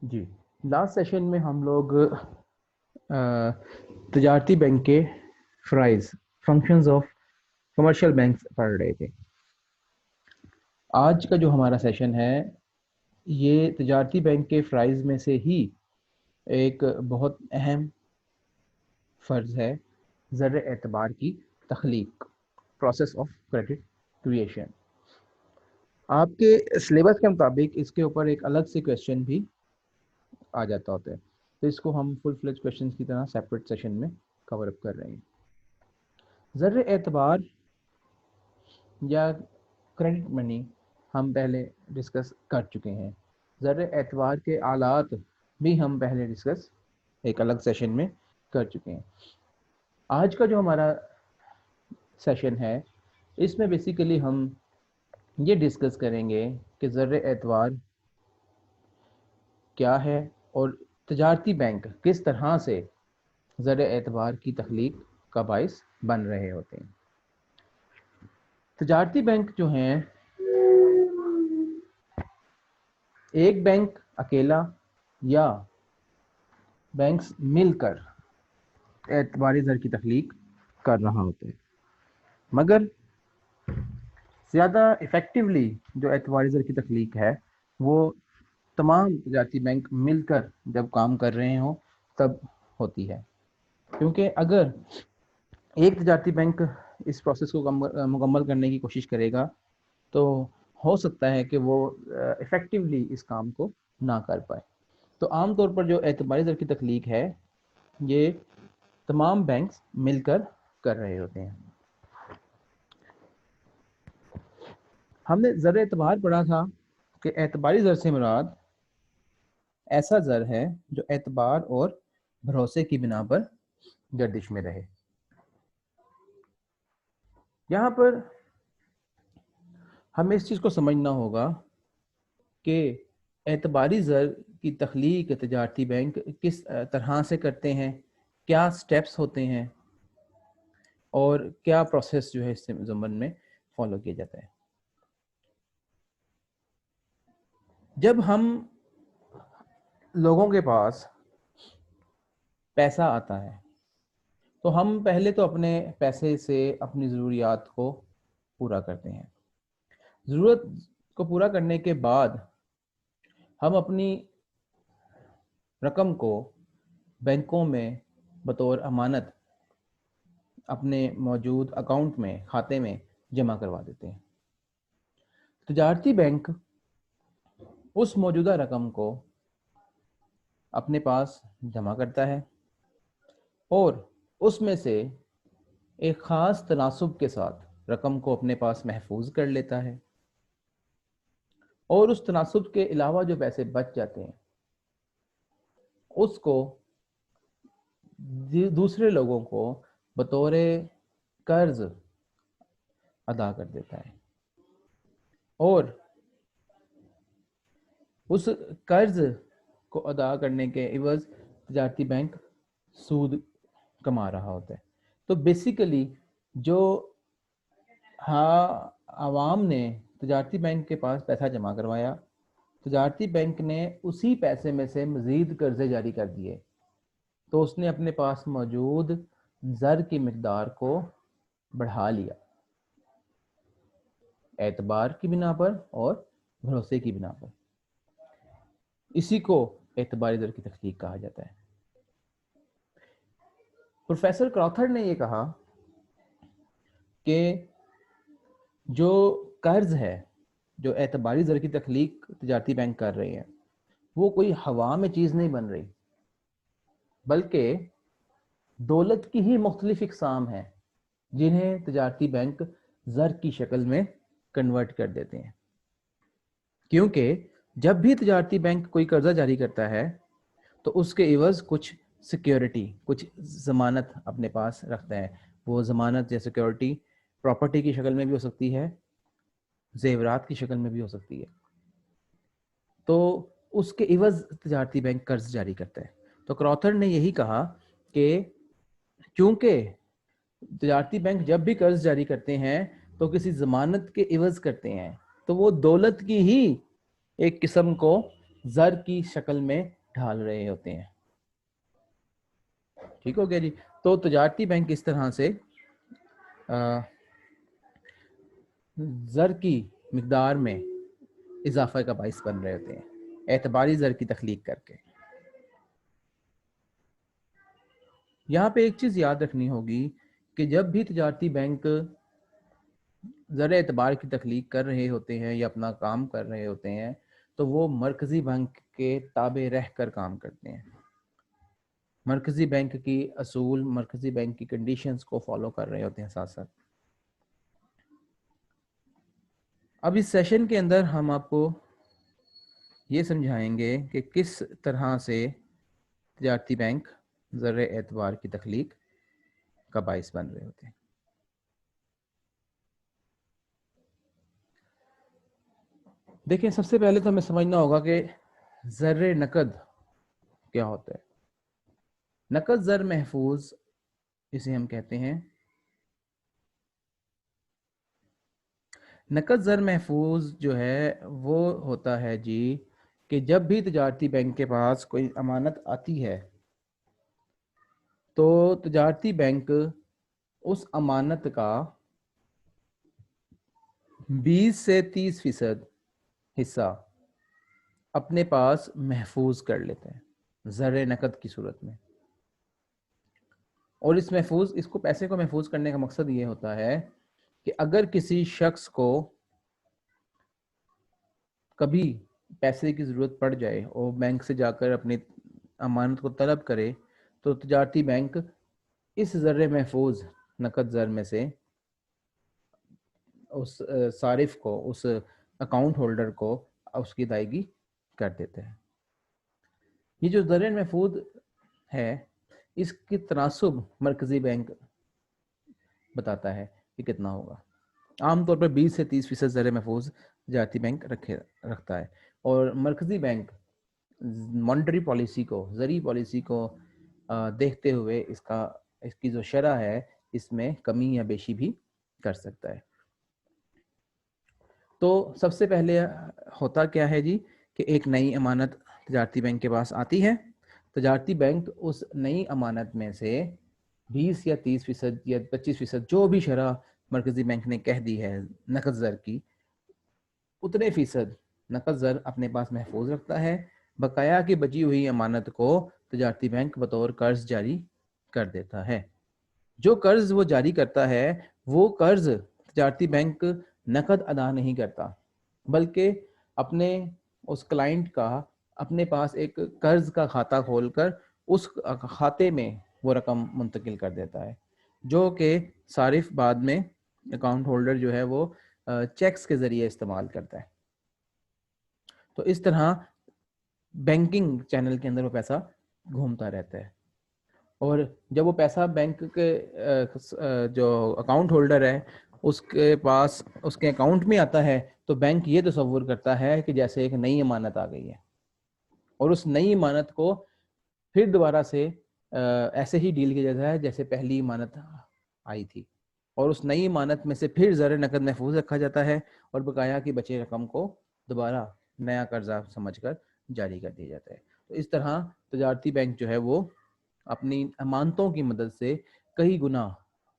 جی last session میں ہم لوگ تجارتی بینک کے فرائض فنکشنز آف کمرشل بینکس پڑھ رہے تھے. آج کا جو ہمارا سیشن ہے یہ تجارتی بینک کے فرائض میں سے ہی ایک بہت اہم فرض ہے، زر اعتبار کی تخلیق، پروسیس آف کریڈٹ کریشن. آپ کے سلیبس کے مطابق اس کے اوپر ایک الگ سے کویشچن بھی آ جاتا ہوتا ہے، تو اس کو ہم فل فلیج کویشچن کی طرح سیپریٹ سیشن میں کور اپ کر رہے ہیں. زر اعتبار یا کریڈٹ منی ہم پہلے ڈسکس کر چکے ہیں. زر اعتبار کے آلات بھی ہم پہلے ڈسکس ایک الگ سیشن میں کر چکے ہیں. آج کا جو ہمارا سیشن ہے اس میں بیسیکلی ہم یہ ڈسکس کریں گے کہ زر اعتبار کیا ہے اور تجارتی بینک کس طرح سے زر اعتبار کی تخلیق کا باعث بن رہے ہوتے ہیں. تجارتی بینک جو ہیں، ایک بینک اکیلا یا بینکس مل کر اعتباری زر کی تخلیق کر رہا ہوتا ہے، مگر زیادہ افیکٹولی جو اعتباری زر کی تخلیق ہے وہ تمام تجارتی بینک مل کر جب کام کر رہے ہوں تب ہوتی ہے. کیونکہ اگر ایک تجارتی بینک اس پروسیس کو مکمل کرنے کی کوشش کرے گا تو ہو سکتا ہے کہ وہ افیکٹولی اس کام کو نہ کر پائے. تو عام طور پر جو اعتباری زر کی تخلیق ہے یہ تمام بینکس مل کر کر رہے ہوتے ہیں. ہم نے زر اعتبار پڑھا تھا کہ اعتباری زر سے مراد ایسا زر ہے جو اعتبار اور بھروسے کی بنا پر گردش میں رہے. یہاں پر ہمیں اس چیز کو سمجھنا ہوگا کہ اعتباری زر کی تخلیق تجارتی بینک کس طرح سے کرتے ہیں، کیا سٹیپس ہوتے ہیں اور کیا پروسیس جو ہے اس ضمن میں فالو کیا جاتا ہے. جب ہم لوگوں کے پاس پیسہ آتا ہے تو ہم پہلے تو اپنے پیسے سے اپنی ضروریات کو پورا کرتے ہیں. ضرورت کو پورا کرنے کے بعد ہم اپنی رقم کو بینکوں میں بطور امانت اپنے موجود اکاؤنٹ میں، کھاتے میں جمع کروا دیتے ہیں. تجارتی بینک اس موجودہ رقم کو اپنے پاس جمع کرتا ہے اور اس میں سے ایک خاص تناسب کے ساتھ رقم کو اپنے پاس محفوظ کر لیتا ہے، اور اس تناسب کے علاوہ جو پیسے بچ جاتے ہیں اس کو دوسرے لوگوں کو بطور قرض ادا کر دیتا ہے، اور اس قرض کو ادا کرنے کے عوض تجارتی بینک سود کما رہا ہوتا ہے. تو بیسیکلی جو عوام نے تجارتی بینک کے پاس پیسہ جمع کروایا، تجارتی بینک نے اسی پیسے میں سے مزید قرضے جاری کر دیے، تو اس نے اپنے پاس موجود زر کی مقدار کو بڑھا لیا اعتبار کی بنا پر اور بھروسے کی بنا پر. اسی کو اعتباری زر کی تخلیق کہا جاتا ہے. پروفیسر کراؤتھر نے یہ کہا کہ جو قرض ہے جو اعتباری زر کی تخلیق تجارتی بینک کر رہے ہیں وہ کوئی ہوا میں چیز نہیں بن رہی، بلکہ دولت کی ہی مختلف اقسام ہیں جنہیں تجارتی بینک زر کی شکل میں کنورٹ کر دیتے ہیں. کیونکہ جب بھی تجارتی بینک کوئی قرضہ جاری کرتا ہے تو اس کے عوض کچھ سیکیورٹی، کچھ ضمانت اپنے پاس رکھتا ہے. وہ ضمانت یا سیکیورٹی پراپرٹی کی شکل میں بھی ہو سکتی ہے، زیورات کی شکل میں بھی ہو سکتی ہے. تو اس کے عوض تجارتی بینک قرض جاری کرتا ہے. تو کراؤتھر نے یہی کہا کہ چونکہ تجارتی بینک جب بھی قرض جاری کرتے ہیں تو کسی ضمانت کے عوض کرتے ہیں، تو وہ دولت کی ہی ایک قسم کو زر کی شکل میں ڈھال رہے ہوتے ہیں. ٹھیک ہو گیا جی. تو تجارتی بینک اس طرح سے زر کی مقدار میں اضافہ کا باعث بن رہے ہوتے ہیں اعتباری زر کی تخلیق کر کے. یہاں پہ ایک چیز یاد رکھنی ہوگی کہ جب بھی تجارتی بینک زر اعتبار کی تخلیق کر رہے ہوتے ہیں یا اپنا کام کر رہے ہوتے ہیں تو وہ مرکزی بینک کے تابع رہ کر کام کرتے ہیں. مرکزی بینک کی اصول، مرکزی بینک کی کنڈیشنز کو فالو کر رہے ہوتے ہیں ساتھ ساتھ. اب اس سیشن کے اندر ہم آپ کو یہ سمجھائیں گے کہ کس طرح سے تجارتی بینک زر اعتبار کی تخلیق کا باعث بن رہے ہوتے ہیں. دیکھیں، سب سے پہلے تو ہمیں سمجھنا ہوگا کہ زر نقد کیا ہوتا ہے. نقد زر محفوظ اسے ہم کہتے ہیں. نقد زر محفوظ جو ہے وہ ہوتا ہے جی کہ جب بھی تجارتی بینک کے پاس کوئی امانت آتی ہے تو تجارتی بینک اس امانت کا 20 سے 30% حصہ اپنے پاس محفوظ کر لیتے ہیں زر نقد کی صورت میں. اور اس کو پیسے کو محفوظ کرنے کا مقصد یہ ہوتا ہے کہ اگر کسی شخص کو کبھی پیسے کی ضرورت پڑ جائے اور بینک سے جا کر اپنی امانت کو طلب کرے تو تجارتی بینک اس زر محفوظ نقد زر میں سے اس صارف کو، اس اکاؤنٹ ہولڈر کو اس کی ادائیگی کر دیتے ہیں. یہ جو زر محفوظ ہے اس کی تناسب مرکزی بینک بتاتا ہے کہ کتنا ہوگا. عام طور پر 20 سے 30% زر محفوظ تجارتی بینک رکھتا ہے. اور مرکزی بینک مانیٹری پالیسی کو، زرعی پالیسی کو دیکھتے ہوئے اس کی جو شرح ہے اس میں کمی یا بیشی بھی کر سکتا ہے. تو سب سے پہلے ہوتا کیا ہے جی کہ ایک نئی امانت تجارتی بینک کے پاس آتی ہے. تجارتی بینک اس نئی امانت میں سے 20 یا 30% یا 25% جو بھی شرح مرکزی بینک نے کہہ دی ہے نقد زر کی، اتنے فیصد نقد زر اپنے پاس محفوظ رکھتا ہے. بقایا کی بچی ہوئی امانت کو تجارتی بینک بطور قرض جاری کر دیتا ہے. جو قرض وہ جاری کرتا ہے وہ قرض تجارتی بینک نقد ادا نہیں کرتا، بلکہ اپنے اس کلائنٹ کا اپنے پاس ایک قرض کا کھاتہ کھول کر اس کھاتے میں وہ رقم منتقل کر دیتا ہے، جو کہ صارف بعد میں اکاؤنٹ ہولڈر جو ہے وہ چیکس کے ذریعے استعمال کرتا ہے. تو اس طرح بینکنگ چینل کے اندر وہ پیسہ گھومتا رہتا ہے. اور جب وہ پیسہ بینک کے جو اکاؤنٹ ہولڈر ہے اس کے پاس، اس کے اکاؤنٹ میں آتا ہے تو بینک یہ تصور کرتا ہے کہ جیسے ایک نئی امانت آ گئی ہے، اور اس نئی امانت کو پھر دوبارہ سے ایسے ہی ڈیل کیا جاتا ہے جیسے پہلی امانت آئی تھی، اور اس نئی امانت میں سے پھر زر نقد محفوظ رکھا جاتا ہے اور بقایا کی بچے رقم کو دوبارہ نیا قرضہ سمجھ کر جاری کر دیا جاتا ہے. تو اس طرح تجارتی بینک جو ہے وہ اپنی امانتوں کی مدد سے کئی گنا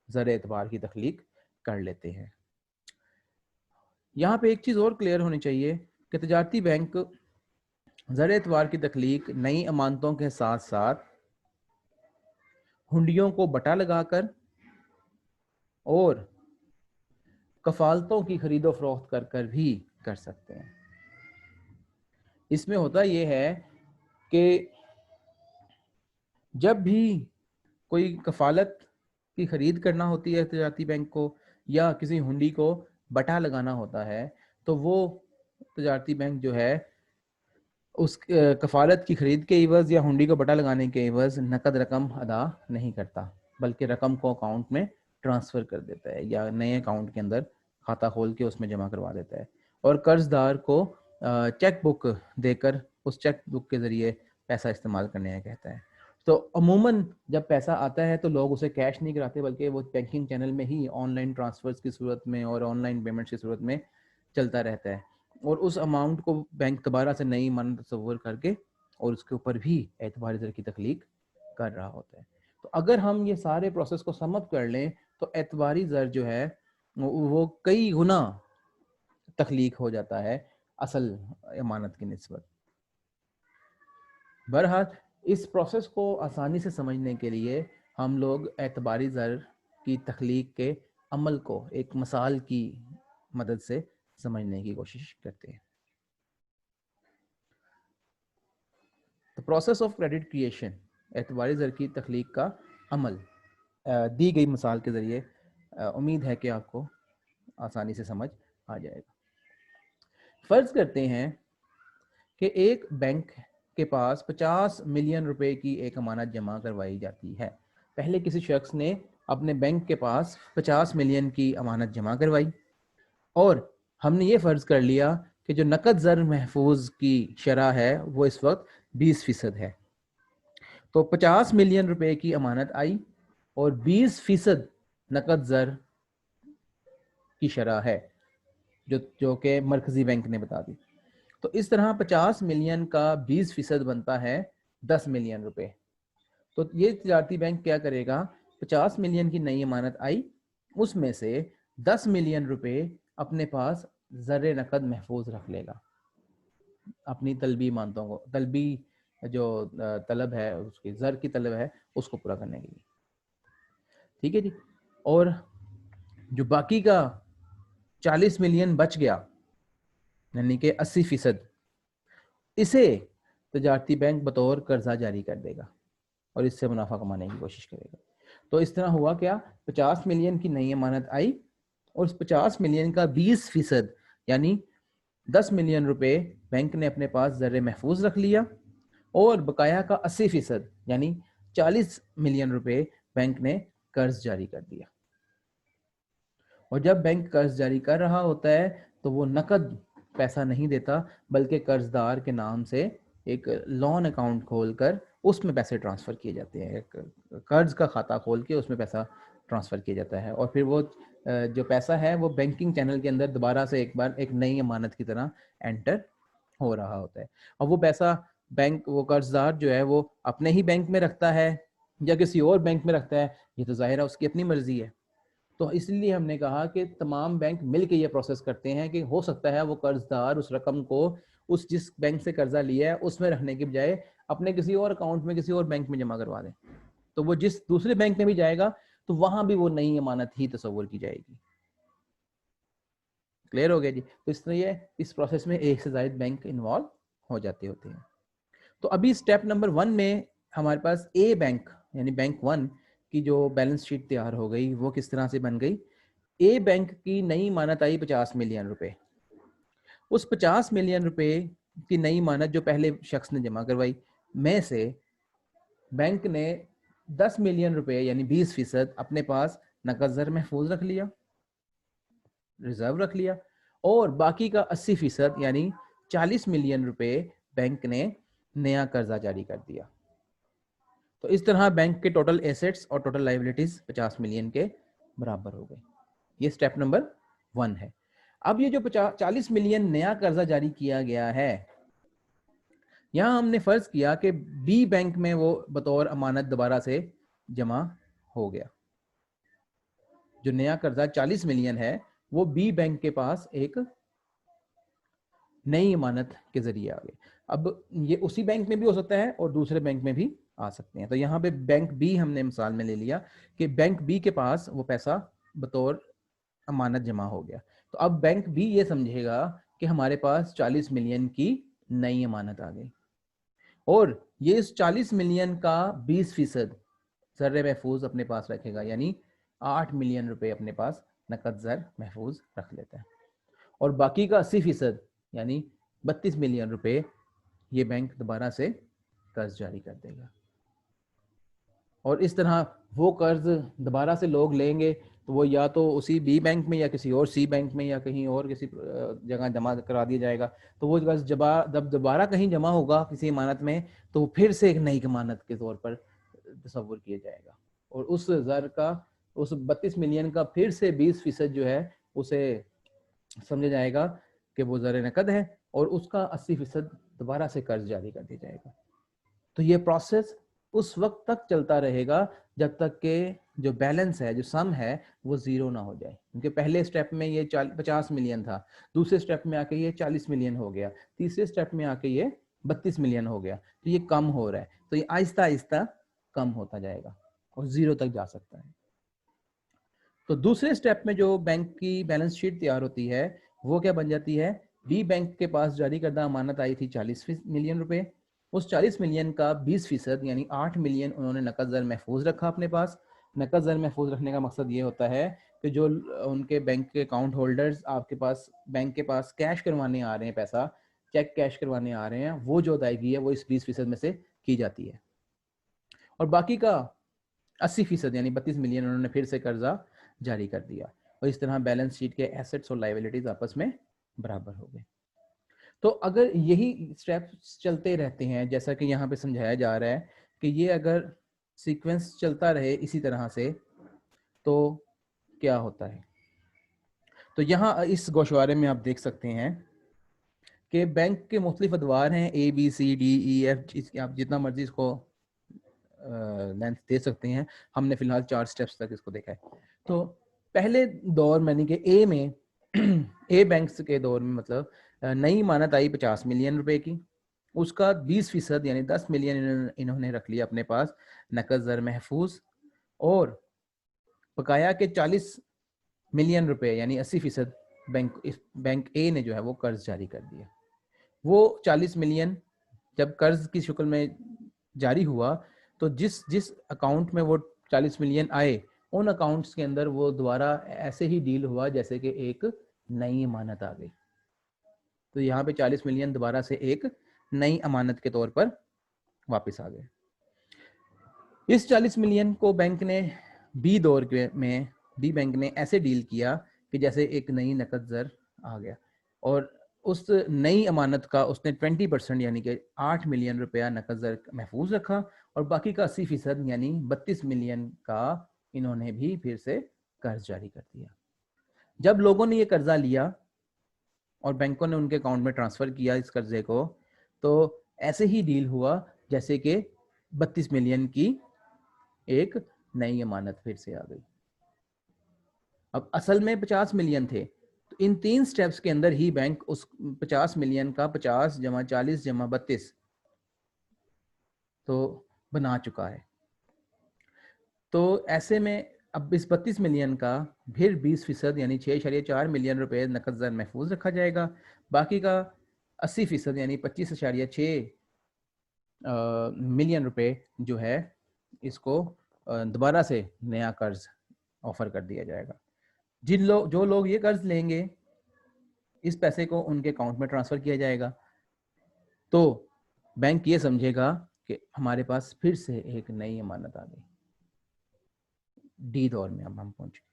زر اعتبار کی تخلیق کر لیتے ہیں. یہاں پہ ایک چیز اور کلیئر ہونی چاہیے کہ تجارتی بینک زر اعتبار کی تخلیق نئی امانتوں کے ساتھ ساتھ ہنڈیوں کو بٹا لگا کر اور کفالتوں کی خرید و فروخت کر بھی کر سکتے ہیں. اس میں ہوتا یہ ہے کہ جب بھی کوئی کفالت کی خرید کرنا ہوتی ہے تجارتی بینک کو یا کسی ہنڈی کو بٹا لگانا ہوتا ہے تو وہ تجارتی بینک جو ہے اس کفالت کی خرید کے عوض یا ہنڈی کو بٹا لگانے کے عوض نقد رقم ادا نہیں کرتا، بلکہ رقم کو اکاؤنٹ میں ٹرانسفر کر دیتا ہے یا نئے اکاؤنٹ کے اندر کھاتہ کھول کے اس میں جمع کروا دیتا ہے، اور قرض دار کو چیک بک دے کر اس چیک بک کے ذریعے پیسہ استعمال کرنے کا کہتا ہے. تو عموماً جب پیسہ آتا ہے تو لوگ اسے کیش نہیں کراتے بلکہ وہ بینکنگ چینل میں ہی آن لائن ٹرانسفرز کی صورت میں اور آن لائن پیمنٹس کی صورت میں چلتا رہتا ہے. اور اس اماؤنٹ کو بینک دوبارہ سے نئی امانت تصور کر کے اور اس کے اوپر بھی اعتباری زر کی تخلیق کر رہا ہوتا ہے. تو اگر ہم یہ سارے پروسیس کو سم اپ کر لیں تو اعتباری زر جو ہے وہ کئی گنا تخلیق ہو جاتا ہے اصل امانت کی نسبت. بہرحال اس پروسیس کو آسانی سے سمجھنے کے لیے ہم لوگ اعتباری زر کی تخلیق کے عمل کو ایک مثال کی مدد سے سمجھنے کی کوشش کرتے ہیں. The process of credit creation, اعتباری زر کی تخلیق کا عمل دی گئی مثال کے ذریعے امید ہے کہ آپ کو آسانی سے سمجھ آ جائے گا. فرض کرتے ہیں کہ ایک بینک کے پاس 50 ملین روپے کی ایک امانت جمع کروائی جاتی ہے. پہلے کسی شخص نے اپنے بینک کے پاس 50 ملین کی امانت جمع کروائی اور ہم نے یہ فرض کر لیا کہ جو نقد زر محفوظ کی شرح ہے وہ اس وقت 20% ہے. تو 50 ملین روپے کی امانت آئی اور 20% نقد زر کی شرح ہے جو کہ مرکزی بینک نے بتا دی. تو اس طرح 50 ملین کا 20% بنتا ہے 10 ملین روپے. تو یہ تجارتی بینک کیا کرے گا, 50 ملین کی نئی امانت آئی, اس میں سے 10 ملین روپے اپنے پاس زر نقد محفوظ رکھ لے گا اپنی طلبی امانتوں کو, طلبی جو طلب ہے اس کی زر کی طلب ہے اس کو پورا کرنے کے لیے. ٹھیک ہے جی. اور جو باقی کا 40 ملین بچ گیا یعنی کہ 80%, اسے تجارتی بینک بطور قرضہ جاری کر دے گا اور اس سے منافع کمانے کی کوشش کرے گا. تو اس طرح ہوا کیا, 50 ملین کی نئی امانت آئی اور اس 50 ملین کا 20% یعنی 10 ملین روپے بینک نے اپنے پاس زر محفوظ رکھ لیا اور بقایا کا 80% یعنی 40 ملین روپے بینک نے قرض جاری کر دیا. اور جب بینک قرض جاری کر رہا ہوتا ہے تو وہ نقد پیسہ نہیں دیتا بلکہ قرض دار کے نام سے ایک لون اکاؤنٹ کھول کر اس میں پیسے ٹرانسفر کیے جاتے ہیں, ایک قرض کا کھاتہ کھول کے اس میں پیسہ ٹرانسفر کیا جاتا ہے اور پھر وہ جو پیسہ ہے وہ بینکنگ چینل کے اندر دوبارہ سے ایک بار ایک نئی امانت کی طرح انٹر ہو رہا ہوتا ہے. اور وہ پیسہ بینک, وہ قرض دار جو ہے وہ اپنے ہی بینک میں رکھتا ہے یا کسی اور بینک میں رکھتا ہے, یہ تو ظاہر ہے اس کی اپنی مرضی ہے. تو اس لیے ہم نے کہا کہ تمام بینک مل کے یہ پروسیس کرتے ہیں کہ ہو سکتا ہے وہ قرض دار اس رقم کو اس جس بینک سے قرضہ لیا ہے اس میں رکھنے کے بجائے اپنے کسی اور اکاؤنٹ میں کسی اور بینک میں جمع کروا دیں. تو وہ جس دوسرے بینک میں بھی جائے گا تو وہاں بھی وہ نئی امانت ہی تصور کی جائے گی. کلیئر ہو گیا جی. تو اس طرح یہ اس پروسیس میں ایک سے زائد بینک انوالو ہو جاتے ہوتے ہیں. تو ابھی اسٹیپ نمبر 1 میں ہمارے پاس اے بینک یعنی بینک 1 کی جو بیلنس شیٹ تیار ہو گئی وہ کس طرح سے بن گئی. اے بینک کی نئی امانت آئی 50 ملین روپے. اس 50 ملین روپے کی نئی امانت جو پہلے شخص نے جمع کروائی میں سے بینک نے 10 ملین روپے یعنی 20% اپنے پاس نقد زر محفوظ رکھ لیا, ریزرو رکھ لیا, اور باقی کا 80% یعنی 40 ملین روپے بینک نے نیا قرضہ جاری کر دیا. تو اس طرح بینک کے ٹوٹل ایسٹس اور ٹوٹل لائبلٹیز 50 ملین کے برابر ہو گئی. یہ سٹیپ نمبر 1 ہے. اب یہ جو 40 ملین نیا قرضہ جاری کیا گیا ہے, یہاں ہم نے فرض کیا کہ بی بینک میں وہ بطور امانت دوبارہ سے جمع ہو گیا. جو نیا قرضہ 40 ملین ہے وہ بی بینک کے پاس ایک نئی امانت کے ذریعے آ گئے. اب یہ اسی بینک میں بھی ہو سکتا ہے اور دوسرے بینک میں بھی آ سکتے ہیں. تو یہاں پہ بینک بی ہم نے مثال میں لے لیا کہ بینک بی کے پاس وہ پیسہ بطور امانت جمع ہو گیا. تو اب بینک بی یہ سمجھے گا کہ ہمارے پاس 40 ملین کی نئی امانت آ گئی اور یہ اس 40 ملین کا 20% زر محفوظ اپنے پاس رکھے گا یعنی 8 ملین روپے اپنے پاس نقد زر محفوظ رکھ لیتا ہے اور باقی کا 80% یعنی 32 ملین روپے یہ بینک دوبارہ سے قرض جاری کر دے گا. اور اس طرح وہ قرض دوبارہ سے لوگ لیں گے تو وہ یا تو اسی بی بینک میں یا کسی اور سی بینک میں یا کہیں اور کسی جگہ جمع کرا دیا جائے گا. تو وہ قرض جب دوبارہ کہیں جمع ہوگا کسی امانت میں تو وہ پھر سے ایک نئی امانت کے طور پر تصور کیا جائے گا اور اس زر کا اس 32 ملین کا پھر سے 20% جو ہے اسے سمجھا جائے گا کہ وہ زر نقد ہے اور اس کا 80% دوبارہ سے قرض جاری کر دیا جائے گا. تو یہ پروسیس اس وقت تک چلتا رہے گا جب تک کہ جو بیلنس ہے، جو سم ہے، وہ زیرو نہ ہو جائے. کیونکہ پہلے اسٹیپ میں یہ 50 ملین تھا، دوسرے اسٹیپ میں آ کے یہ 40 ملین ہو گیا، تیسرے اسٹیپ میں آ کے یہ 32 ملین ہو گیا. تو یہ کم ہو رہا ہے، تو یہ آہستہ آہستہ کم ہوتا جائے گا اور زیرو تک جا سکتا ہے. تو دوسرے اسٹیپ میں جو بینک کی بیلنس شیٹ تیار ہوتی ہے وہ کیا بن جاتی ہے؟ بی بینک کے پاس جاری کردہ امانت آئی تھی 40 ملین روپے. اس 40 ملین کا 20% یعنی 8 ملین انہوں نے نقد زر محفوظ رکھا اپنے پاس. نقد زر محفوظ رکھنے کا مقصد یہ ہوتا ہے کہ جو ان کے بینک کے اکاؤنٹ ہولڈرز آپ کے پاس بینک کے پاس کیش کروانے آ رہے ہیں، پیسہ چیک کیش کروانے آ رہے ہیں، وہ جو ادائیگی ہے وہ اس 20% میں سے کی جاتی ہے. اور باقی کا 80% یعنی 32 ملین انہوں نے پھر سے قرضہ جاری کر دیا. اور اس طرح بیلنس شیٹ کے ایسٹس اور لائبلٹیز آپس میں برابر ہو گئے. تو اگر یہی اسٹیپس چلتے رہتے ہیں جیسا کہ یہاں پہ سمجھایا جا رہا ہے کہ یہ اگر سیکوینس چلتا رہے اسی طرح سے تو کیا ہوتا ہے؟ تو یہاں اس گوشوارے میں آپ دیکھ سکتے ہیں کہ بینک کے مختلف ادوار ہیں، A B C D E F, آپ جتنا مرضی اس کو لینتھ دے سکتے ہیں. ہم نے فی الحال 4 سٹیپس تک اس کو دیکھا ہے. تو پہلے دور میں کہ اے میں اے بینکس کے دور میں مطلب نئی امانت آئی 50 ملین روپے کی. اس کا 20% یعنی 10 ملین انہوں نے رکھ لیا اپنے پاس نقد زر محفوظ، اور بقایا کے 40 ملین روپے یعنی 80% بینک اے نے جو ہے وہ قرض جاری کر دیا. وہ 40 ملین جب قرض کی شکل میں جاری ہوا تو جس اکاؤنٹ میں وہ 40 ملین آئے ان اکاؤنٹس کے اندر وہ دوبارہ ایسے ہی ڈیل ہوا جیسے کہ ایک نئی امانت آ گئی. تو یہاں پہ 40 ملین دوبارہ سے ایک نئی امانت کے طور پر واپس آ گئے. اس 40 ملین کو بینک نے بی دور میں بی بینک نے ایسے ڈیل کیا کہ جیسے ایک نئی نقد زر آ گیا، اور اس نئی امانت کا اس نے 20% یعنی کہ 8 ملین روپیہ نقد زر محفوظ رکھا، اور باقی کا 80% یعنی 32 ملین کا انہوں نے بھی پھر سے قرض جاری کر دیا. جب لوگوں نے یہ قرضہ لیا اور بینکوں نے ان کے اکاؤنٹ میں ٹرانسفر کیا اس قرضے کو، تو ایسے ہی ڈیل ہوا جیسے کہ 32 ملین کی ایک نئی امانت پھر سے آ گئی. اب اصل میں 50 ملین تھے، تو ان 3 سٹیپس کے اندر ہی بینک اس 50 ملین کا 50 جمع 40 جمع 32 تو بنا چکا ہے. تو ایسے میں اب اس 32 ملین کا پھر 20% یعنی 6.4 ملین روپے نقد زر محفوظ رکھا جائے گا. باقی کا 80% یعنی 25.6 ملین روپے جو ہے اس کو دوبارہ سے نیا قرض آفر کر دیا جائے گا. جو لوگ یہ قرض لیں گے اس پیسے کو ان کے اکاؤنٹ میں ٹرانسفر کیا جائے گا. تو بینک یہ سمجھے گا کہ ہمارے پاس پھر سے ایک نئی امانت آ گئی. ڈی دور میں اب ہم پہنچ گئے.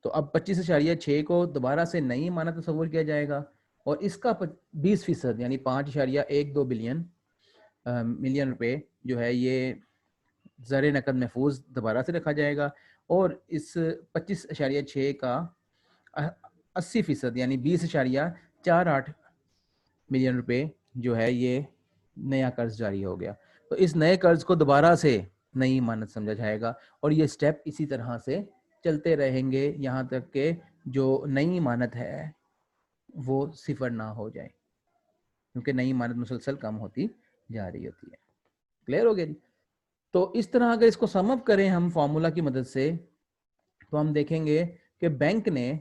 تو اب 25.6 کو دوبارہ سے نئی امانت تصور کیا جائے گا، اور اس کا 20% یعنی 5.12 ملین روپے جو ہے یہ زر نقد محفوظ دوبارہ سے رکھا جائے گا، اور اس 25.6 کا 80% یعنی 20.48 ملین روپے جو ہے یہ نیا قرض جاری ہو گیا. تو اس نئے قرض کو دوبارہ سے نئی امانت سمجھا جائے گا، اور یہ سٹیپ اسی طرح سے چلتے رہیں گے یہاں تک کہ جو نئی امانت ہے وہ صفر نہ ہو جائے، کیونکہ نئی امانت مسلسل کم ہوتی جا رہی ہوتی ہے. کلیئر ہو گیا جی؟ تو اس طرح اگر اس کو سم اپ کریں ہم فارمولا کی مدد سے تو ہم دیکھیں گے کہ بینک نے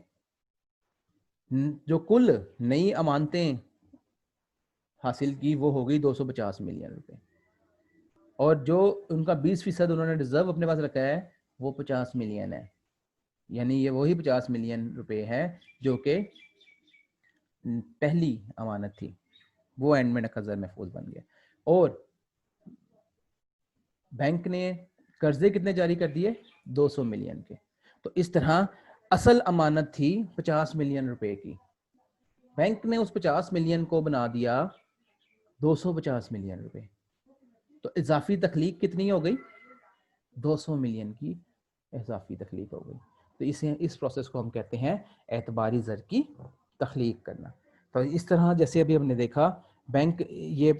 جو کل نئی امانتیں حاصل کی وہ ہو گئی 250 ملین روپے، اور جو ان کا 20% انہوں نے ریزرو اپنے پاس رکھا ہے وہ 50 ملین ہے. یعنی یہ وہی 50 ملین روپے ہے جو کہ پہلی امانت تھی، وہ اینڈ میں نقد زر محفوظ بن گیا. اور بینک نے قرضے کتنے جاری کر دیے؟ 200 ملین کے. تو اس طرح اصل امانت تھی 50 ملین روپے کی، بینک نے اس 50 ملین کو بنا دیا 250 ملین روپے. تو اضافی تخلیق کتنی ہو گئی؟ 200 ملین کی اضافی تخلیق ہو گئی. تو اس پروسیس کو ہم کہتے ہیں اعتباری زر کی تخلیق کرنا. تو اس طرح جیسے ابھی ہم نے دیکھا بینک یہ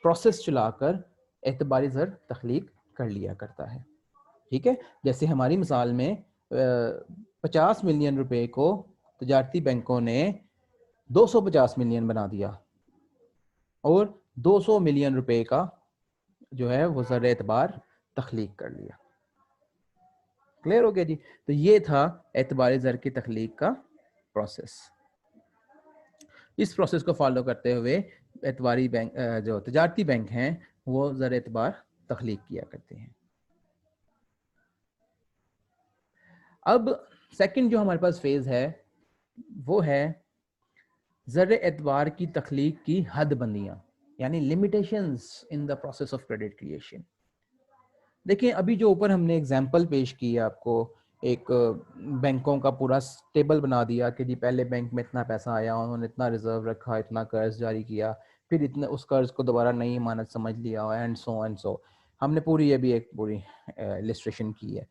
پروسیس چلا کر اعتباری زر تخلیق کر لیا کرتا ہے. ٹھیک ہے, جیسے ہماری مثال میں 50 ملین روپے کو تجارتی بینکوں نے 250 ملین بنا دیا اور 200 ملین روپے کا جو ہے وہ زر اعتبار تخلیق کر لیا. کلیئر ہو گیا جی. تو یہ تھا اعتباری زر کی تخلیق کا پروسیس. اس پروسیس کو فالو کرتے ہوئے اعتباری بینک جو تجارتی بینک ہیں وہ زر اعتبار تخلیق کیا کرتے ہیں. اب سیکنڈ جو ہمارے پاس فیز ہے وہ ہے زر اعتبار کی تخلیق کی حد بندیاں, یعنی limitations in the process of credit creation. دیکھیں ابھی جو اوپر ہم نے اگزامپل پیش کی ہے آپ کو, ایک بینکوں کا پورا ٹیبل بنا دیا کہ جی پہلے بینک میں اتنا پیسہ آیا, انہوں نے اتنا ریزرو رکھا, اتنا قرض جاری کیا, پھر اتنا اس قرض کو دوبارہ نئی امانت سمجھ لیا, اینڈ سو. ہم نے پوری یہ بھی ایک پوری السٹریشن کی ہے.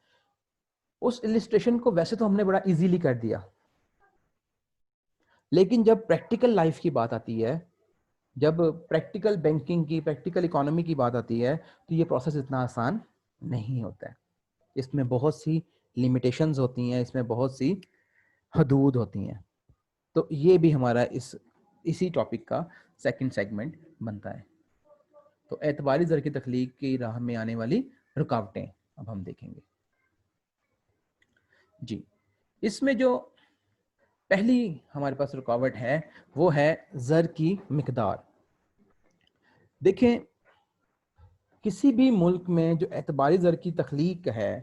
اس السٹریشن کو ویسے تو ہم نے بڑا ایزیلی کر دیا, لیکن جب پریکٹیکل لائف کی بات آتی ہے, جب پریکٹیکل بینکنگ کی, پریکٹیکل اکانومی کی بات آتی ہے, تو یہ پروسیس اتنا آسان نہیں ہوتا ہے. اس میں بہت سی لمیٹیشنز ہوتی ہیں, اس میں بہت سی حدود ہوتی ہیں. تو یہ بھی ہمارا اسی ٹاپک کا سیکنڈ سیگمنٹ بنتا ہے. تو اعتباری زر کی تخلیق کی راہ میں آنے والی رکاوٹیں اب ہم دیکھیں گے. جی, اس میں جو پہلی ہمارے پاس رکاوٹ ہے وہ ہے زر کی مقدار. دیکھیں کسی بھی ملک میں جو اعتباری زر کی تخلیق ہے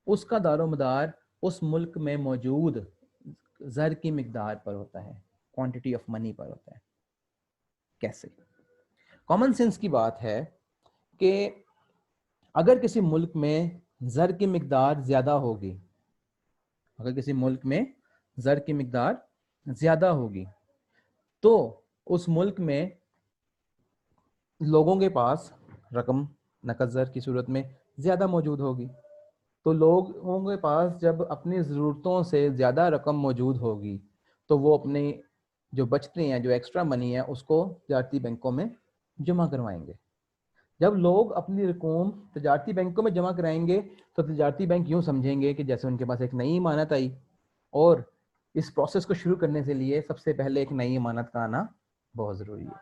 اس کا دار و مدار اس ملک میں موجود زر کی مقدار پر ہوتا ہے, کوانٹٹی آف منی پر ہوتا ہے. کیسے؟ کامن سینس کی بات ہے کہ اگر کسی ملک میں زر کی مقدار زیادہ ہوگی, اگر کسی ملک میں زر کی مقدار زیادہ ہوگی تو اس ملک میں لوگوں کے پاس رقم نقد زر کی صورت میں زیادہ موجود ہوگی. تو لوگوں کے پاس جب اپنی ضرورتوں سے زیادہ رقم موجود ہوگی تو وہ اپنے جو بچتے ہیں, جو ایکسٹرا منی ہے, اس کو تجارتی بینکوں میں جمع کروائیں گے. جب لوگ اپنی رقوم تجارتی بینکوں میں جمع کرائیں گے تو تجارتی بینک یوں سمجھیں گے کہ جیسے ان کے پاس ایک نئی امانت آئی, اور اس پروسیس کو شروع کرنے سے لیے سب سے پہلے ایک نئی امانت کا آنا بہت ضروری ہے.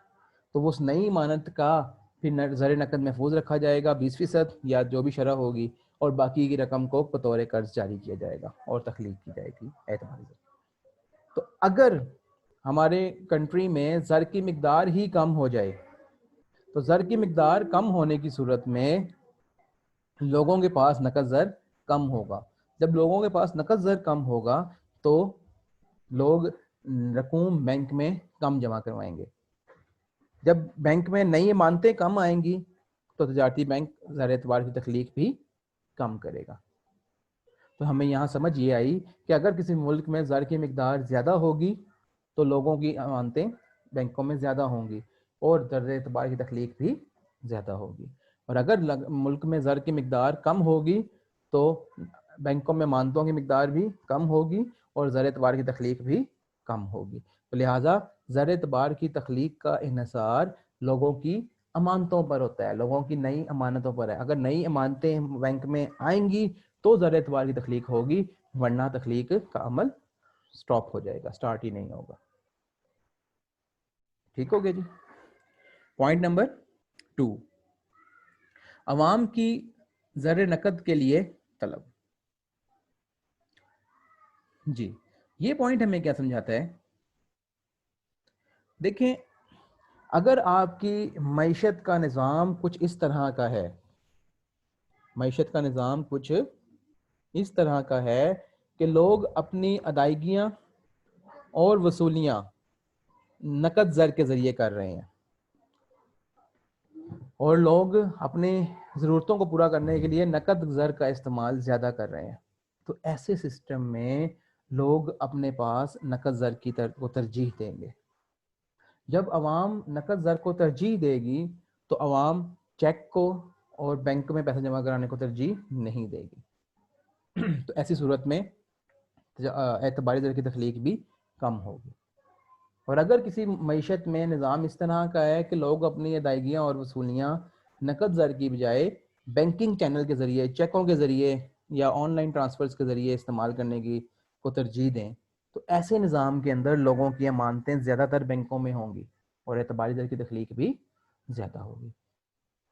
تو وہ اس نئی امانت کا پھر زر نقد محفوظ رکھا جائے گا 20% یا جو بھی شرح ہوگی, اور باقی کی رقم کو بطور قرض جاری کیا جائے گا اور تخلیق کی جائے گی اعتباری زر. تو اگر ہمارے کنٹری میں زر کی مقدار ہی کم ہو جائے تو زر کی مقدار کم ہونے کی صورت میں لوگوں کے پاس نقد زر کم ہوگا. جب لوگوں کے پاس نقد زر کم ہوگا تو لوگ رقوم بینک میں کم جمع کروائیں گے. جب بینک میں نئی امانتیں کم آئیں گی تو تجارتی بینک زر اعتبار کی تخلیق بھی کم کرے گا. تو ہمیں یہاں سمجھ یہ آئی کہ اگر کسی ملک میں زر کی مقدار زیادہ ہوگی تو لوگوں کی امانتیں بینکوں میں زیادہ ہوں گی اور زر اعتبار کی تخلیق بھی زیادہ ہوگی. اور اگر ملک میں زر کی مقدار کم ہوگی تو بینکوں میں امانتوں کی مقدار بھی کم ہوگی اور زر اعتبار کی تخلیق بھی کم ہوگی. تو لہٰذا زر اعتبار کی تخلیق کا انحصار لوگوں کی امانتوں پر ہوتا ہے, لوگوں کی نئی امانتوں پر ہے. اگر نئی امانتیں بینک میں آئیں گی تو زر اعتبار کی تخلیق ہوگی, ورنہ تخلیق کا عمل سٹاپ ہو جائے گا, سٹارٹ ہی نہیں ہوگا. ٹھیک ہو گیا جی. پوائنٹ نمبر 2, عوام کی زر نقد کے لیے طلب. جی, یہ پوائنٹ ہمیں کیا سمجھاتا ہے؟ دیکھیں اگر آپ کی معیشت کا نظام کچھ اس طرح کا ہے, معیشت کا نظام کچھ اس طرح کا ہے کہ لوگ اپنی ادائیگیاں اور وصولیاں نقد زر کے ذریعے کر رہے ہیں اور لوگ اپنی ضرورتوں کو پورا کرنے کے لیے نقد زر کا استعمال زیادہ کر رہے ہیں, تو ایسے سسٹم میں لوگ اپنے پاس نقد زر کی کو ترجیح دیں گے. جب عوام نقد زر کو ترجیح دے گی تو عوام چیک کو اور بینک میں پیسہ جمع کرانے کو ترجیح نہیں دے گی. تو ایسی صورت میں اعتباری زر کی تخلیق بھی کم ہوگی. اور اگر کسی معیشت میں نظام اس طرح کا ہے کہ لوگ اپنی ادائیگیاں اور وصولیاں نقد زر کی بجائے بینکنگ چینل کے ذریعے، چیکوں کے ذریعے یا آن لائن ٹرانسفرز کے ذریعے استعمال کرنے کی کو ترجیح دیں، تو ایسے نظام کے اندر لوگوں کی امانتیں زیادہ تر بینکوں میں ہوں گی اور اعتباری زر کی تخلیق بھی زیادہ ہوگی۔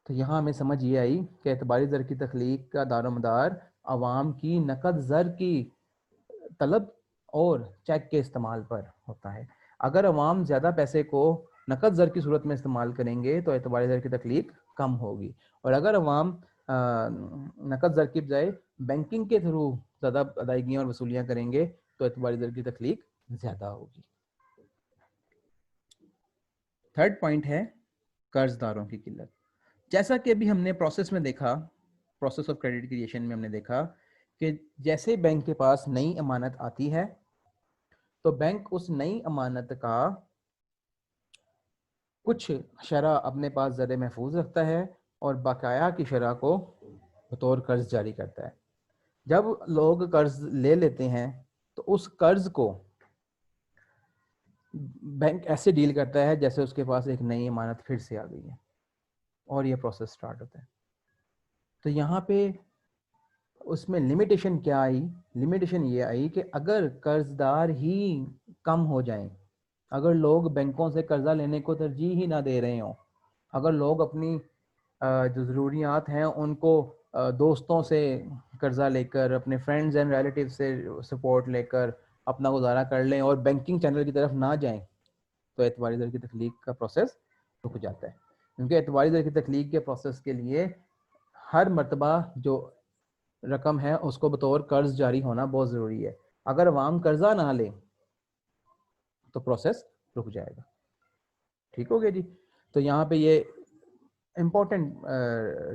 تو یہاں ہمیں سمجھ یہ آئی کہ اعتباری زر کی تخلیق کا دار و مدار عوام کی نقد زر کی طلب اور چیک کے استعمال پر ہوتا ہے۔ اگر عوام زیادہ پیسے کو نقد زر کی صورت میں استعمال کریں گے تو اعتباری زر کی تخلیق کم ہوگی، اور اگر عوام نقد زر کی بجائے بینکنگ کے تھرو زیادہ ادائیگیاں اور وصولیاں کریں گے تو اعتباری زر کی تخلیق زیادہ ہوگی۔ تھرڈ پوائنٹ ہے قرض داروں کی قلت۔ جیسا کہ ابھی ہم نے پروسیس میں دیکھا، پروسیس آف کریڈٹ کریشن میں ہم نے دیکھا کہ جیسے بینک کے پاس نئی امانت آتی ہے تو بینک اس نئی امانت کا کچھ شرح اپنے پاس زر محفوظ رکھتا ہے اور بقایا کی شرح کو بطور قرض جاری کرتا ہے۔ جب لوگ قرض لے لیتے ہیں تو اس قرض کو بینک ایسے ڈیل کرتا ہے جیسے اس کے پاس ایک نئی امانت پھر سے آ گئی ہے، اور یہ پروسیس سٹارٹ ہوتا ہے۔ تو یہاں پہ اس میں لمیٹیشن کیا آئی؟ لمیٹیشن یہ آئی کہ اگر قرض دار ہی کم ہو جائیں، اگر لوگ بینکوں سے قرضہ لینے کو ترجیح ہی نہ دے رہے ہوں، اگر لوگ اپنی جو ضروریات ہیں ان کو دوستوں سے قرضہ لے کر، اپنے فرینڈز اینڈ ریلیٹیو سے سپورٹ لے کر اپنا گزارا کر لیں اور بینکنگ چینل کی طرف نہ جائیں، تو اعتباری زر کی تخلیق کا پروسیس رک جاتا ہے۔ کیونکہ اعتباری زر کی تخلیق کے پروسیس کے لیے ہر مرتبہ جو رقم ہے اس کو بطور قرض جاری ہونا بہت ضروری ہے۔ اگر عوام قرضہ نہ لے تو پروسیس رک جائے گا۔ ٹھیک ہو گیا جی؟ تو یہاں پہ یہ امپورٹنٹ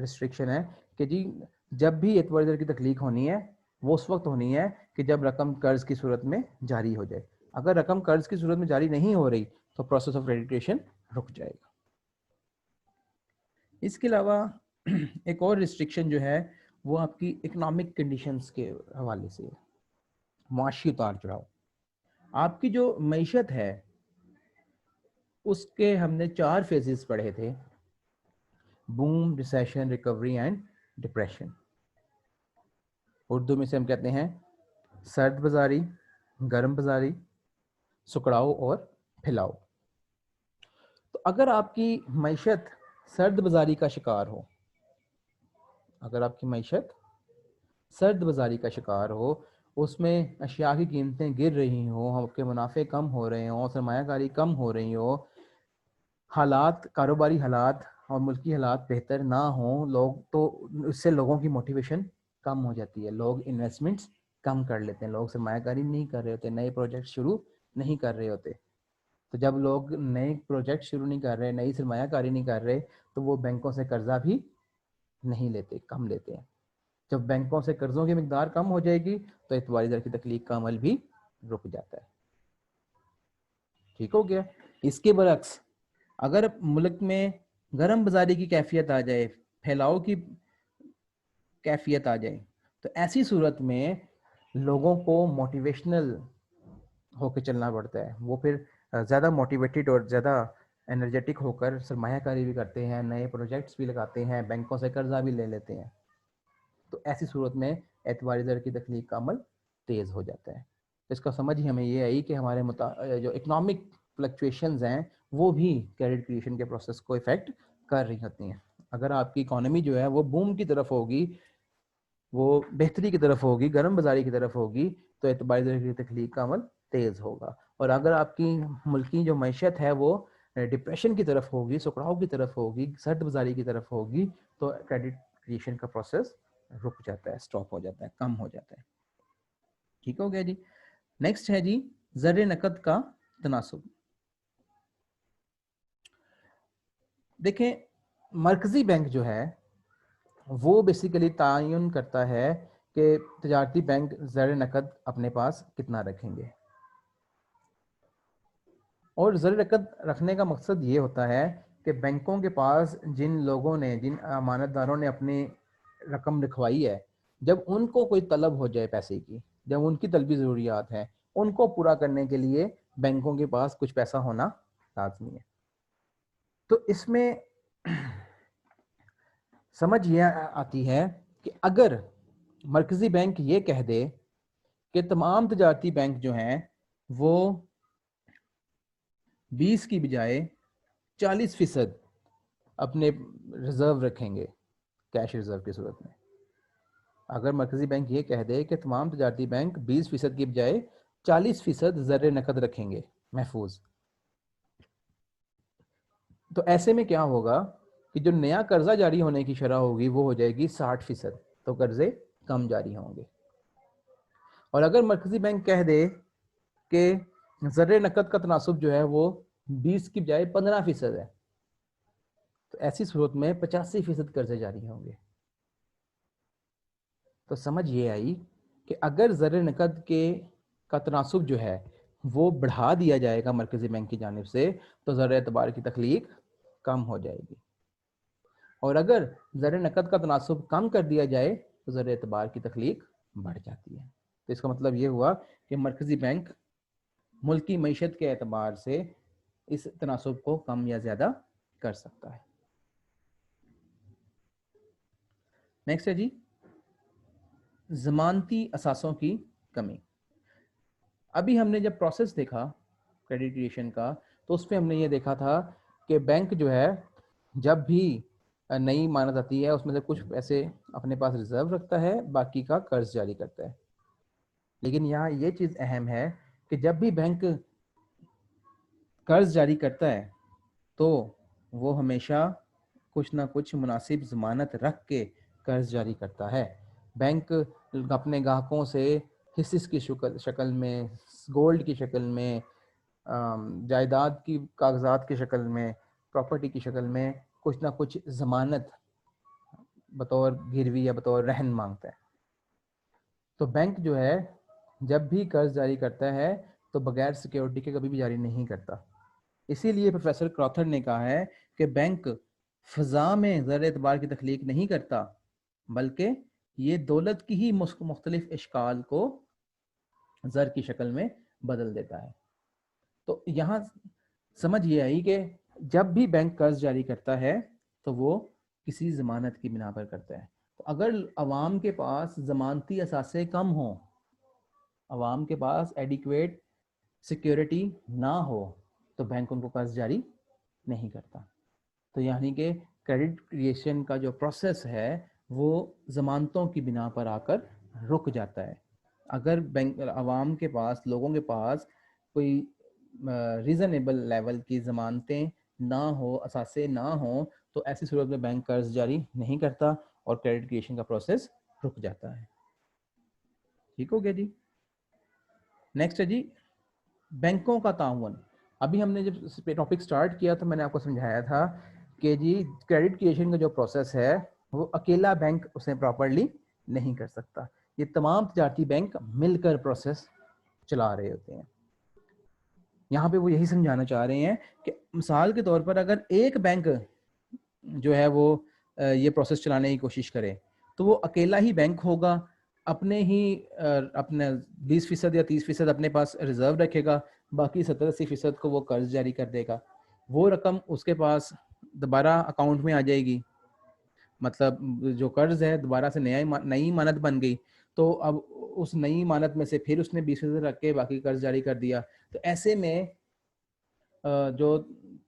ریسٹرکشن ہے کہ جی جب بھی اعتباری زر کی تخلیق ہونی ہے وہ اس وقت ہونی ہے کہ جب رقم قرض کی صورت میں جاری ہو جائے۔ اگر رقم قرض کی صورت میں جاری نہیں ہو رہی تو پروسیس آف کریڈیٹیشن رک جائے گا۔ اس کے علاوہ ایک اور ریسٹرکشن جو ہے وہ آپ کی اکنامک کنڈیشنز کے حوالے سے، معاشی اتار چڑھاؤ۔ آپ کی جو معیشت ہے اس کے ہم نے 4 فیزز پڑھے تھے: boom, recession, recovery and depression. Urdu میں سے ہم کہتے ہیں سرد بازاری، گرم بازاری، سکڑاؤ اور پھیلاؤ۔ تو اگر آپ کی معیشت سرد بازاری کا شکار ہو، اگر آپ کی معیشت سرد بازاری کا شکار ہو، اس میں اشیاء کی قیمتیں گر رہی ہوں، آپ کے منافع کم ہو رہے ہوں، سرمایہ کاری کم ہو رہی ہو، حالات، کاروباری حالات اور ملکی حالات بہتر نہ ہوں، لوگ تو اس سے لوگوں کی موٹیویشن کم ہو جاتی ہے، لوگ انویسٹمنٹس کم کر لیتے ہیں، لوگ سرمایہ کاری نہیں کر رہے ہوتے، نئے پروجیکٹ شروع نہیں کر رہے ہوتے۔ تو جب لوگ نئے پروجیکٹ شروع نہیں کر رہے، نئی سرمایہ کاری نہیں کر رہے، تو وہ بینکوں سے قرضہ بھی نہیں لیتے، کم لیتے ہیں۔ جب بینکوں سے قرضوں کی مقدار کم ہو جائے گی تو اعتباری زر کی تخلیق کا عمل بھی رک جاتا ہے۔ ٹھیک ہو گیا؟ اس کے برعکس اگر ملک میں گرم بازاری کی کیفیت آ جائے، پھیلاؤ کی کیفیت آ جائے، تو ایسی صورت میں لوگوں کو موٹیویشنل ہو کے چلنا پڑتا ہے، وہ پھر زیادہ موٹیویٹڈ اور زیادہ انرجیٹک ہو کر سرمایہ کاری بھی کرتے ہیں، نئے پروجیکٹس بھی لگاتے ہیں، بینکوں سے قرضہ بھی لے لیتے ہیں۔ تو ایسی صورت میں اعتباری زر کی تخلیق کا عمل تیز ہو جاتا ہے۔ اس کا سمجھ ہی ہمیں یہ آئی کہ ہمارے جو اکنامک فلکچویشنز ہیں وہ بھی کریڈٹ کریشن کے پروسیس کو افیکٹ کر رہی ہوتی ہیں۔ اگر آپ کی اکانومی جو ہے وہ بوم کی طرف ہوگی، وہ بہتری کی طرف ہوگی، گرم بازاری کی طرف ہوگی، تو اعتباری زر کی تخلیق کا عمل تیز ہوگا۔ اور اگر آپ کی ملکی جو معیشت ہے وہ ڈپریشن کی طرف ہوگی، سکڑاؤ کی طرف ہوگی، سرد بازاری کی طرف ہوگی، تو کریڈٹ کریشن کا پروسیس رک جاتا ہے، سٹاپ ہو جاتا ہے، کم ہو جاتا ہے۔ ٹھیک ہو گیا جی؟ نیکسٹ ہے جی زر نقد کا تناسب۔ دیکھیں مرکزی بینک جو ہے وہ بیسیکلی تعین کرتا ہے کہ تجارتی بینک زر نقد اپنے پاس کتنا رکھیں گے، اور زر نقد رکھنے کا مقصد یہ ہوتا ہے کہ بینکوں کے پاس جن لوگوں نے، جن امانت داروں نے اپنی رقم لکھوائی ہے، جب ان کو کوئی طلب ہو جائے پیسے کی، جب ان کی طلبی ضروریات ہیں، ان کو پورا کرنے کے لیے بینکوں کے پاس کچھ پیسہ ہونا لازمی ہے. تو اس میں سمجھ یہ آتی ہے کہ اگر مرکزی بینک یہ کہہ دے کہ تمام تجارتی بینک جو ہیں وہ 20 کی بجائے 40% اپنے ریزرو رکھیں گے کیش ریزرو کی صورت میں. اگر مرکزی بینک یہ کہہ دے کہ تمام تجارتی بینک 20% کی بجائے 40% زر نقد رکھیں گے محفوظ, تو ایسے میں کیا ہوگا کہ جو نیا قرضہ جاری ہونے کی شرح ہوگی وہ ہو جائے گی 60%, تو قرضے کم جاری ہوں گے. اور اگر مرکزی بینک کہہ دے کہ زر نقد کا تناسب جو ہے وہ 20 کی بجائے 15% ہے, تو ایسی صورت میں 85% قرضے جاری ہوں گے. تو سمجھ یہ آئی کہ اگر زر نقد کا تناسب جو ہے وہ بڑھا دیا جائے گا مرکزی بینک کی جانب سے تو زر اعتبار کی تخلیق کم ہو جائے گی, اور اگر زر نقد کا تناسب کم کر دیا جائے تو زر اعتبار کی تخلیق بڑھ جاتی ہے. تو اس کا مطلب یہ ہوا کہ مرکزی بینک ملکی معیشت کے اعتبار سے اس تناسب کو کم یا زیادہ کر سکتا ہے. نیکسٹ ہے جی ضمانتی اثاثوں کی کمی. ابھی ہم نے جب پروسیس دیکھا کریڈٹ کریشن کا تو اس پہ ہم نے یہ دیکھا تھا کہ بینک جو ہے جب بھی نئی امانت آتی ہے اس میں سے کچھ پیسے اپنے پاس ریزرو رکھتا ہے, باقی کا قرض جاری کرتا ہے. لیکن یہاں یہ چیز اہم ہے کہ جب بھی بینک قرض جاری کرتا ہے تو وہ ہمیشہ کچھ نہ کچھ مناسب ضمانت رکھ کے قرض جاری کرتا ہے. بینک اپنے گاہکوں سے حصص کی شکل میں, گولڈ کی شکل میں, جائیداد کی کاغذات کی شکل میں, پراپرٹی کی شکل میں کچھ نہ کچھ ضمانت بطور گروی یا بطور رہن مانگتا ہے. تو بینک جو ہے جب بھی قرض جاری کرتا ہے تو بغیر سیکیورٹی کے کبھی بھی جاری نہیں کرتا. اسی لیے پروفیسر کراؤتھر نے کہا ہے کہ بینک فضا میں زر اعتبار کی تخلیق نہیں کرتا بلکہ یہ دولت کی ہی مختلف اشکال کو زر کی شکل میں بدل دیتا ہے. تو یہاں سمجھ یہ آئی کہ جب بھی بینک قرض جاری کرتا ہے تو وہ کسی ضمانت کی بنا پر کرتا ہے. تو اگر عوام کے پاس ضمانتی اثاثے کم ہوں, عوام کے پاس ایڈیکویٹ سیکیورٹی نہ ہو تو بینک ان کو قرض جاری نہیں کرتا. تو یعنی کہ کریڈٹ کریشن کا جو پروسیس ہے وہ ضمانتوں کی بنا پر آ کر رک جاتا ہے. اگر بینک عوام کے پاس, لوگوں کے پاس کوئی ریزنیبل لیول کی ضمانتیں نہ ہو, اثاثے نہ ہوں, تو ایسی صورت میں بینک قرض جاری نہیں کرتا اور کریڈٹ کریشن کا پروسیس رک جاتا ہے. ٹھیک ہو گیا جی. نیکسٹ ہے جی بینکوں کا تعاون. ابھی ہم نے جب اس پہ ٹاپک سٹارٹ کیا تو میں نے آپ کو سمجھایا تھا کہ جی کریڈٹ کریشن کا جو پروسیس ہے وہ اکیلا بینک اسے پراپرلی نہیں کر سکتا, یہ تمام تجارتی بینک مل کر پروسیس چلا رہے ہوتے ہیں. یہاں پہ وہ یہی سمجھانا چاہ رہے ہیں کہ مثال کے طور پر اگر ایک بینک جو ہے وہ یہ پروسیس چلانے کی کوشش کرے تو وہ اکیلا ہی بینک ہوگا, اپنے ہی اپنے 20% یا 30% اپنے پاس ریزرو رکھے گا, باقی 70-80% کو وہ قرض جاری کر دے گا. وہ رقم اس کے پاس دوبارہ اکاؤنٹ میں آ جائے گی, مطلب جو قرض ہے دوبارہ سے نئی امانت بن گئی, تو اب اس نئی امانت میں سے پھر اس نے 20% رکھ کے باقی قرض جاری کر دیا. تو ایسے میں جو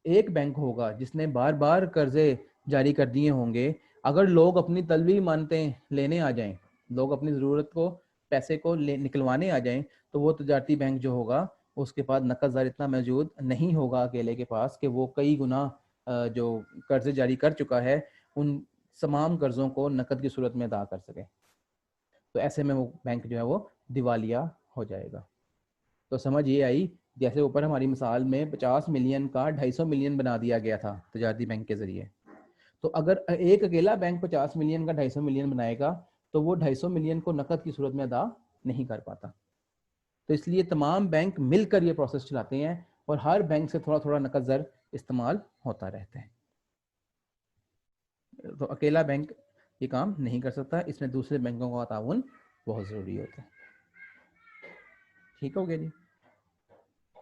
ایک بینک ہوگا جس نے بار بار قرضے جاری کر دیے ہوں گے, اگر لوگ اپنی طلبی امانتیں لینے آ جائیں, لوگ اپنی ضرورت کو پیسے کو نکلوانے آ جائیں, تو وہ تجارتی بینک جو ہوگا اس کے پاس نقد زر اتنا موجود نہیں ہوگا اکیلے کے پاس کہ وہ کئی گنا جو قرضے جاری کر چکا ہے ان تمام قرضوں کو نقد کی صورت میں ادا کر سکے. تو ایسے میں وہ بینک جو ہے وہ دیوالیہ ہو جائے گا. تو سمجھ یہ آئی, جیسے اوپر ہماری مثال میں 50 ملین کا 250 ملین بنا دیا گیا تھا تجارتی بینک کے ذریعے, تو اگر ایک اکیلا بینک 50 ملین کا 250 ملین بنائے گا تو وہ 250 ملین کو نقد کی صورت میں ادا نہیں کر پاتا. تو اس لیے تمام بینک مل کر یہ پروسیس چلاتے ہیں اور ہر بینک سے تھوڑا تھوڑا نقد زر استعمال ہوتا رہتا ہے. تو اکیلا بینک یہ کام نہیں کر سکتا, اس میں دوسرے بینکوں کا تعاون بہت ضروری ہوتا ہے. ٹھیک ہو گیا جی.